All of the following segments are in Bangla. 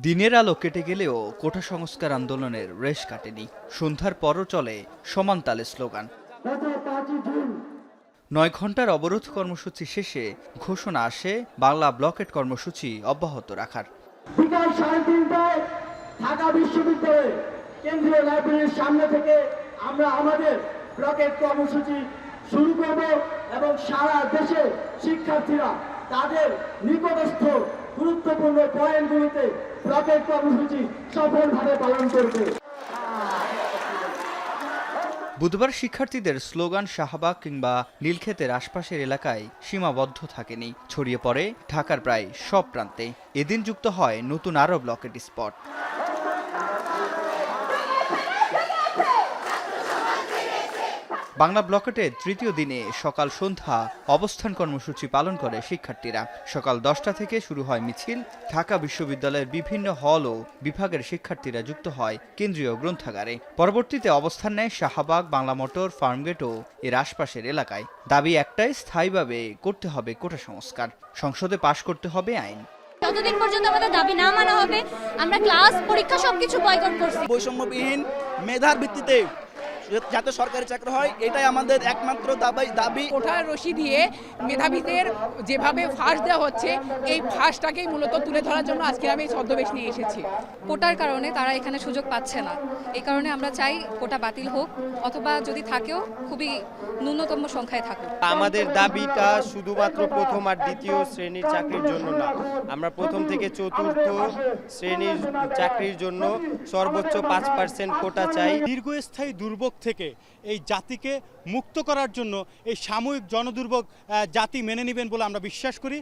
দিনের আলো কেটে গেলেও কোটা সংস্কার আন্দোলনের রেশ কাটেনি। সন্ধ্যার পরও চলে সমান তালে স্লোগান। 9 ঘন্টার অবরোধ কর্মসূচি শেষে ঘোষণা আসে বাংলা ব্লকেট কর্মসূচি অব্যাহত রাখার। বিকাল 3:30টায় ঢাকা বিশ্ববিদ্যালয়ে কেন্দ্রীয় লাইব্রেরির সামনে থেকে আমরা আমাদের ব্লকেট কর্মসূচি শুরু করব এবং সারা দেশে শিক্ষার্থীরা তাদের নিকটস্থ গুরুত্বপূর্ণ পয়েন্টগুলিতে ব্লকেট কর্মসূচি সফলভাবে পালন করবে। বুধবার শিক্ষার্থীদের স্লোগান শাহবাগ কিংবা নীলক্ষেতের আশপাশের এলাকায় সীমাবদ্ধ থাকেনি, ছড়িয়ে পড়ে ঢাকার প্রায় সব প্রান্তে। এদিন যুক্ত হয় নতুন আরও ব্লকেট স্পট। বাংলা ব্লকেটের তৃতীয় দিনে সকাল সন্ধ্যা অবস্থান কর্মসূচি পালন করে শিক্ষার্থীরা। সকাল 10টা থেকে শুরু হয় মিছিল। ঢাকা বিশ্ববিদ্যালয়ের বিভিন্ন হল ও বিভাগের শিক্ষার্থীরা যুক্ত হয় কেন্দ্রীয় গ্রন্থাগারে। পরবর্তীতে অবস্থান নেয় শাহবাগ, বাংলা মোটর, ফার্মগেট ও এর আশপাশের এলাকায়। দাবি একটাই, স্থায়ীভাবে করতে হবে কোটা সংস্কার, সংসদে পাশ করতে হবে আইন। যতদিন পর্যন্ত আমাদের দাবি না মানা হবে, আমরা ক্লাস পরীক্ষা সবকিছু বয়কট করছি। বৈষম্যবিহীন মেধার ভিত্তিতে যাতে সরকারি চাকরি হয়, এটাই আমাদের একমাত্র দাবি। কোঠার রশি দিয়ে মেধাবীদের যেভাবে ফাঁস দেওয়া হচ্ছে, এই ফাঁসটাকেই মূলত তুলে ধরার জন্য আজকে আমি ছদ্মবেশ নিয়ে এসেছি। কোটার কারণে তারা এখানে সুযোগ পাচ্ছে না, এই কারণে আমরা চাই কোটা বাতিল হোক, অথবা যদি থাকেও খুবই ন্যূনতম সংখ্যায় থাকুক। আমাদের দাবিটা শুধুমাত্র প্রথম আর দ্বিতীয় শ্রেণীর চাকরির জন্য না, আমরা প্রথম থেকে চতুর্থ শ্রেণীর চাকরির জন্য সর্বোচ্চ 5% কোটা চাই। দীর্ঘস্থায়ী দুর্ভোগ থেকে এই জাতিকে মুক্ত করার জন্য এই সাময়িক জনদুর্ভোগ জাতি মেনে নেবেন বলে আমরা বিশ্বাস করি।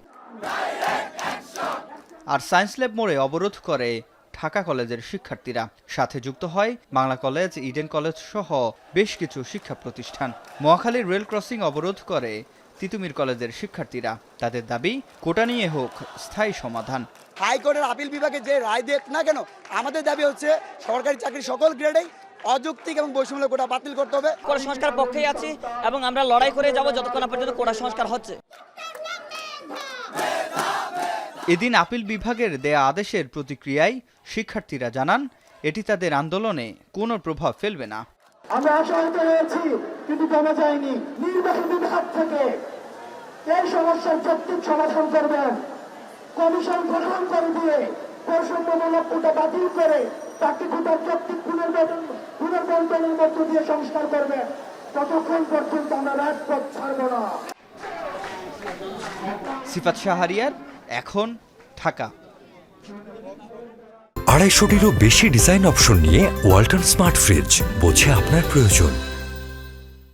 আর সায়েন্স ল্যাব মোড়ে অবরোধ করে ঢাকা কলেজের শিক্ষার্থীরা। সাথে যুক্ত হয় বাংলা কলেজ, ইডেন কলেজ সহ বেশ কিছু শিক্ষা প্রতিষ্ঠান। মহাখালীর রেল ক্রসিং অবরোধ করে তিতুমির কলেজের শিক্ষার্থীরা। তাদের দাবি, কোটা নিয়ে হোক স্থায়ী সমাধান। হাইকোর্টের আপিল বিভাগে যে রায় দেখ না কেন, আমাদের দাবি হচ্ছে সরকারি চাকরি সকল গ্রেডেই অযৌক্তিক এবং বৈষম্য কোটা বাতিল করতে হবে। কোটা সংস্কার পক্ষেই আছি এবং আমরা লড়াই করে যাব যতক্ষণ না পর্যন্ত কোটা সংস্কার হচ্ছে। এদিন আপিল বিভাগের দেয়া আদেশের প্রতিক্রিয়ায় শিক্ষার্থীরা জানান, এটি তাদের আন্দোলনে কোনো প্রভাব ফেলবে না। আমরা আশাহত হয়েছি, কিন্তু কমে যায়নি। নির্বাচন বিভাগ থেকে এই সমস্যার যৌক্তিক সমাধান করবেন, কমিশন গঠন করে দিয়ে বৈষম্যমূলক কোটা বাতিল করে চাকরি কোটার যৌক্তিক পুনর্বন্টনের মধ্য দিয়ে সংস্কার করবেন। ততক্ষণ পর্যন্ত আমরা রাজপথ ছাড়ব না। সিফাত শাহরিয়ার, এখন, ঢাকা। 250টিরও বেশি ডিজাইন অপশন নিয়ে ওয়ালটন স্মার্ট ফ্রিজ, বোঝে আপনার প্রয়োজন।